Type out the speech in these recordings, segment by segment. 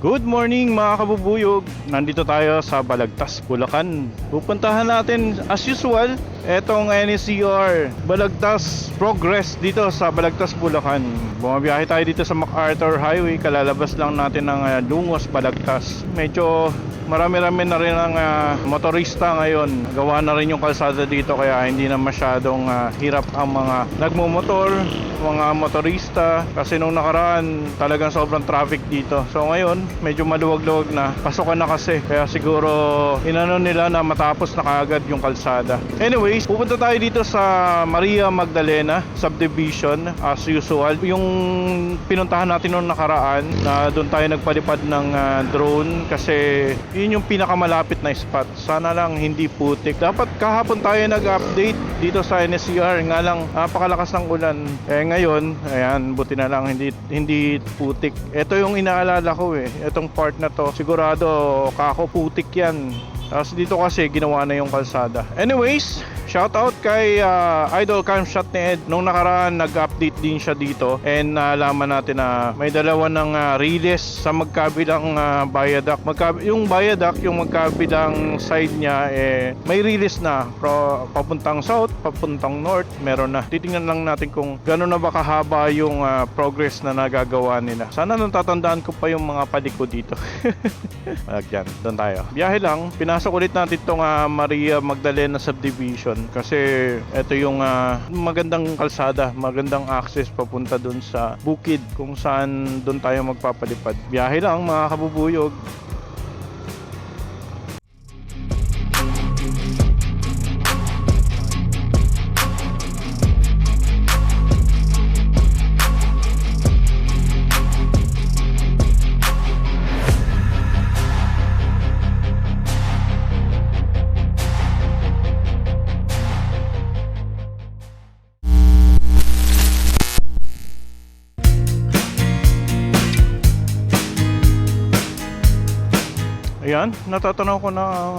Good morning mga kabubuyog. Nandito tayo sa Balagtas, Bulacan. Pupuntahan natin as usual etong NSCR Balagtas Progress dito sa Balagtas, Bulacan. Bumabiyahe tayo dito sa MacArthur Highway. Kalalabas lang natin ng Lungos, Balagtas. Medyo marami-rami na rin ang motorista ngayon. Gawa na rin yung kalsada dito kaya hindi na masyadong hirap ang mga nagmumotor, mga motorista. Kasi nung nakaraan talagang sobrang traffic dito. So ngayon medyo maluwag-luwag na. Pasokan na kasi. Kaya siguro inano nila na matapos na kaagad yung kalsada. Anyways, pupunta tayo dito sa Maria Magdalena Subdivision as usual. Yung pinuntahan natin nung nakaraan na doon tayo nagpalipad ng drone kasi yun yung pinakamalapit na spot. Sana lang hindi putik. Dapat kahapon tayo nag-update dito sa NSCR. Nga lang napakalakas ng ulan. Ngayon, ayan, buti na lang hindi putik. Ito yung inaalala ko Itong part na to, sigurado kako putik yan. Tapos dito kasi ginawa na yung kalsada. Anyways, shout out kay Idol Camshot ni Ed. Nung nakaraan nag-update din siya dito and nalaman natin na may dalawa ng release sa magkabilang viaduct. Yung viaduct, yung magkabilang side niya may release na papuntang south, papuntang north, meron na. Titingnan lang natin kung gano'n na ba kahaba yung progress na nagagawa nila. Sana nung tatandaan ko pa yung mga paliko dito. Magyan, doon tayo. Biyahe lang, pinasok ulit natin itong Maria Magdalena Subdivision kasi ito yung magandang kalsada, magandang access papunta dun sa bukid kung saan dun tayo magpapalipad. Biyahe lang mga kabubuyog. Ayan, natatanaw ko na ang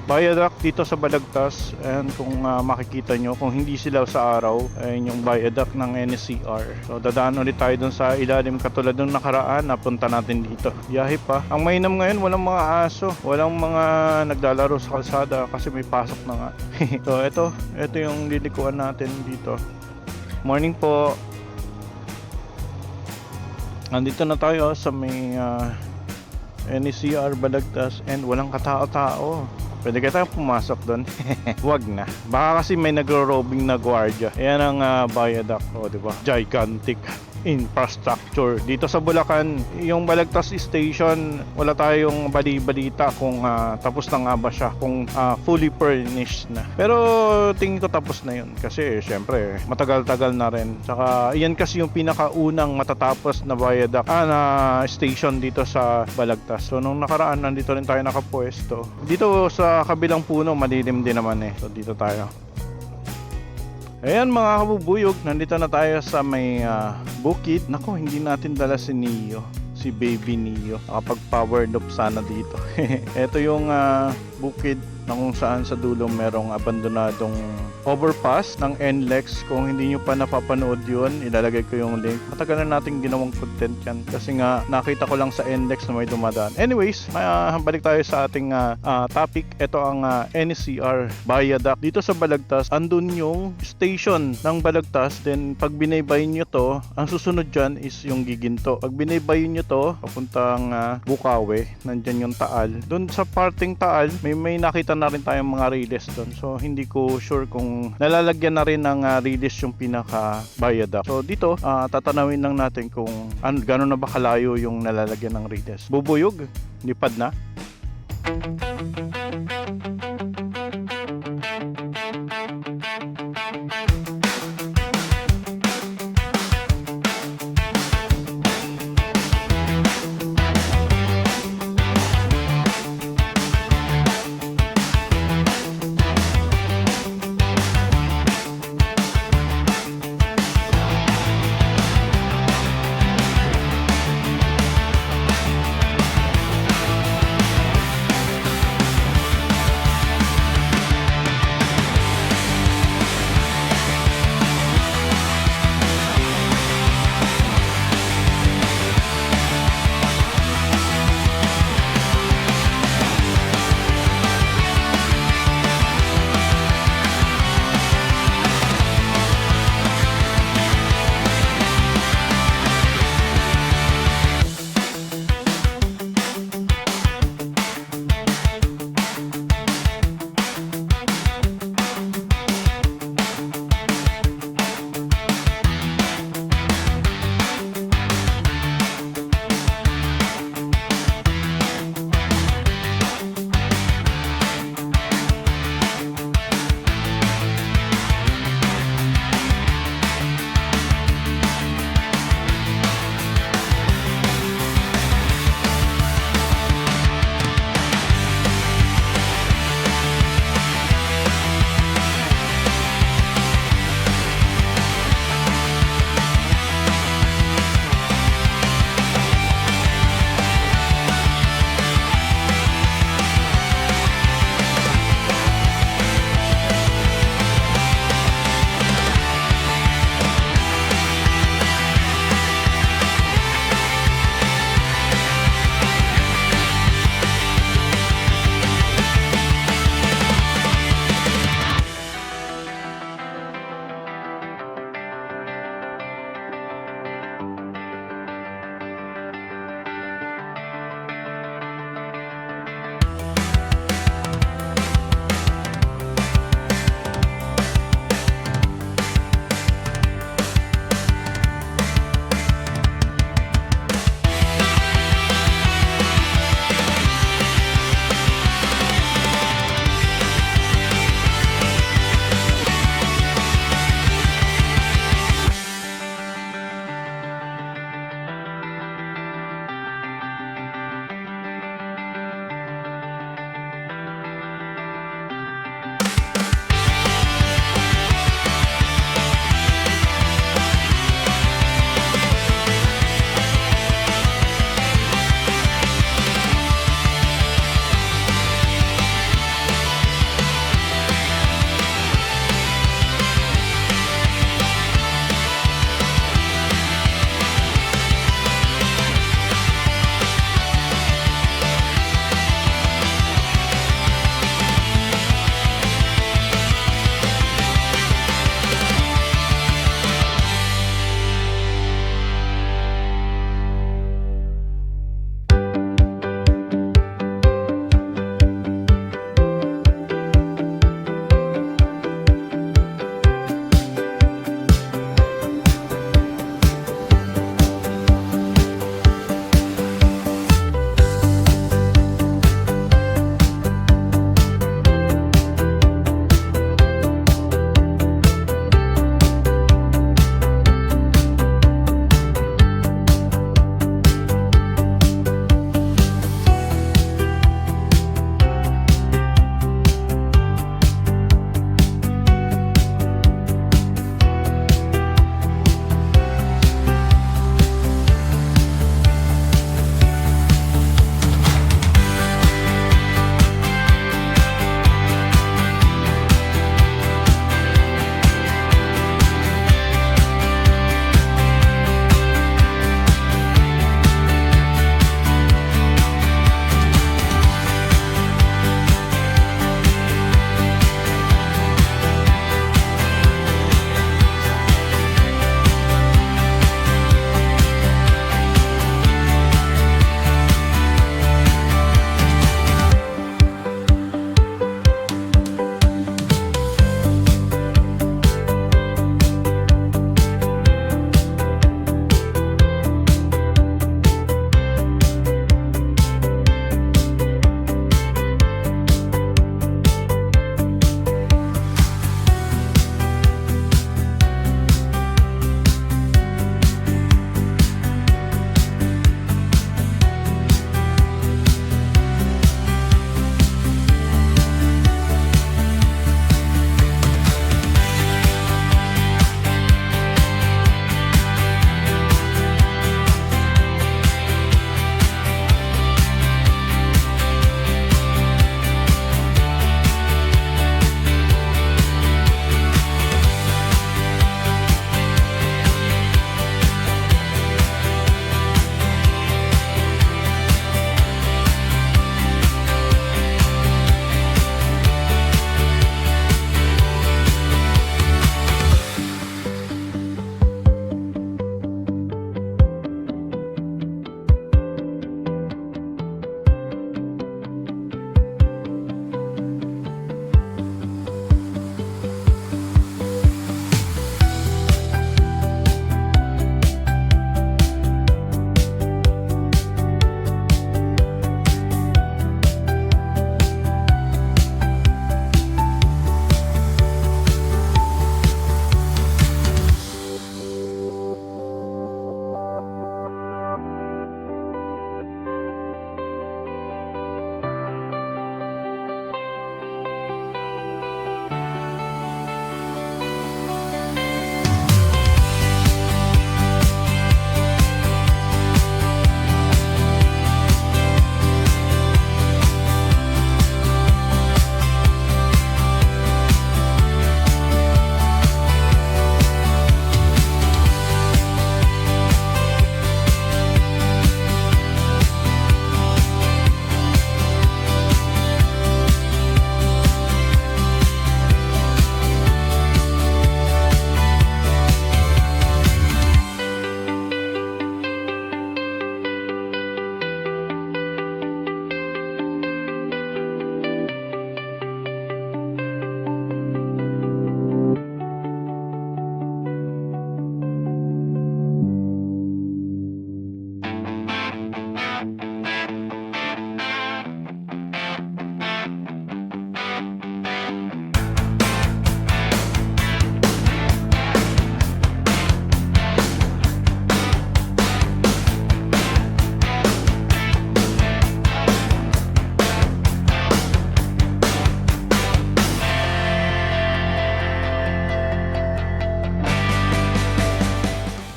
viaduct dito sa Balagtas. And kung makikita nyo, kung hindi sila sa araw, ayun yung viaduct ng NSCR. So dadaan ulit tayo dun sa ilalim katulad nung nakaraan, napunta natin dito. Biyahe pa. Ang mainam ngayon, walang mga aso, walang mga naglalaro sa kalsada kasi may pasok na nga. So ito yung lilikuan natin dito. Morning po. Nandito na tayo sa may NSCR Balagtas and walang katao-tao. Pwede kayo pumasok doon. Wag na. Baka kasi may nagro-robbing na gwardiya. Ayan ang viaduct, diba? Gigantic infrastructure dito sa Bulacan. Yung Balagtas Station, wala tayong bali-balita kung tapos na nga ba siya, kung fully furnished na. Pero tingin ko tapos na yun kasi syempre matagal-tagal na rin. Saka yan kasi yung pinakaunang matatapos na viaduct na station dito sa Balagtas. So nung nakaraan nandito rin tayo nakapwesto. Dito sa kabilang puno madilim din naman So dito tayo. Ayan mga kabubuyog, nandito na tayo sa may bukid. Nako, hindi natin dala si Neo, si baby Neo. Nakapag power loop sana dito. Ito yung bukid na kung saan sa dulo merong abandonadong overpass ng NLEX. Kung hindi nyo pa napapanood yun, ilalagay ko yung link. Matagal na natin ginawang content yan kasi nga nakita ko lang sa NLEX na may dumadaan. Anyways, balik tayo sa ating topic. Ito ang NSCR Viaduct dito sa Balagtas. Andun yung station ng Balagtas. Then pag binaybayin nyo to, ang susunod dyan is yung Giginto. Pag binaybayin nyo to papuntang Bukawi, nandyan yung Taal. Doon sa parting Taal, may nakita na rin tayong mga release doon. So hindi ko sure kung nalalagyan na rin ng release yung pinaka viaduct. So dito tatanawin lang natin kung gano'n na ba kalayo yung nalalagyan ng release. Bubuyog, lipad na.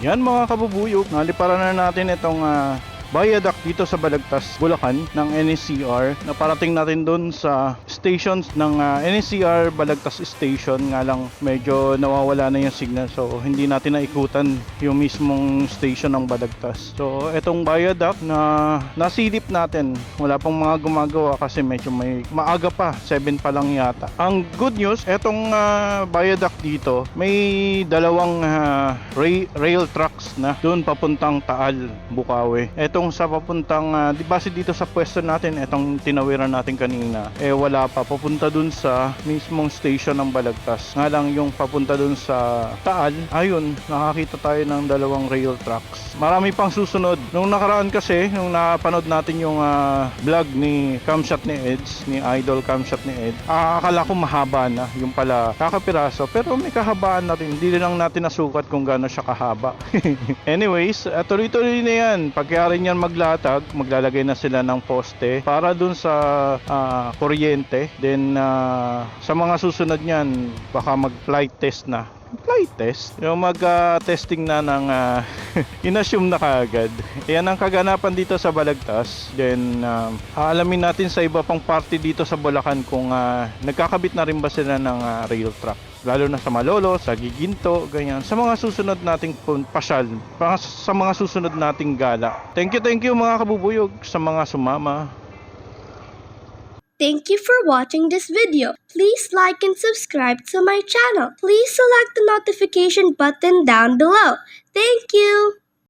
Yan mga kabubuyog, naliparan na natin itong viaduct dito sa Balagtas, Bulacan ng NCR. Naparating natin doon sa stations ng NCR Balagtas Station, nga lang medyo nawawala na yung signal, so hindi natin naikutan yung mismong station ng Balagtas. So etong viaduct na nasilip natin, wala pang mga gumagawa kasi medyo may maaga pa, 7 pa lang yata. Ang good news, etong viaduct dito may dalawang rail tracks na doon papuntang Taal, Bukawi. Etong sa papuntang di base dito sa pwesto natin, etong tinawiran natin kanina, wala pa, papunta dun sa mismong station ng Balagtas. Nga lang yung papunta dun sa Taal, ayun, nakakita tayo ng dalawang rail tracks. Marami pang susunod. Nung nakaraan kasi, nung napanood natin yung vlog ni Camshot ni Eds, ni Idol Camshot ni Ed, akala ko mahaba na, yung pala kakapiraso, pero may kahabaan natin. Hindi lang natin nasukat kung gaano siya kahaba. Anyways, tuloy-tuloy na yan. Pagkayari niyan maglatag, maglalagay na sila ng poste para dun sa kuryente. Then sa mga susunod niyan, baka mag-flight test na. Flight test? Yung mag-testing na ng inassume na kaagad. Yan ang kaganapan dito sa Balagtas. Then aalamin natin sa iba pang party dito sa Bulacan kung nagkakabit na rin ba sila ng rail track. Lalo na sa Malolo, sa Giginto, ganyan. Sa mga susunod nating pasyal, sa mga susunod nating gala. Thank you mga kabubuyog sa mga sumama. Thank you for watching this video. Please like and subscribe to my channel. Please select the notification button down below. Thank you.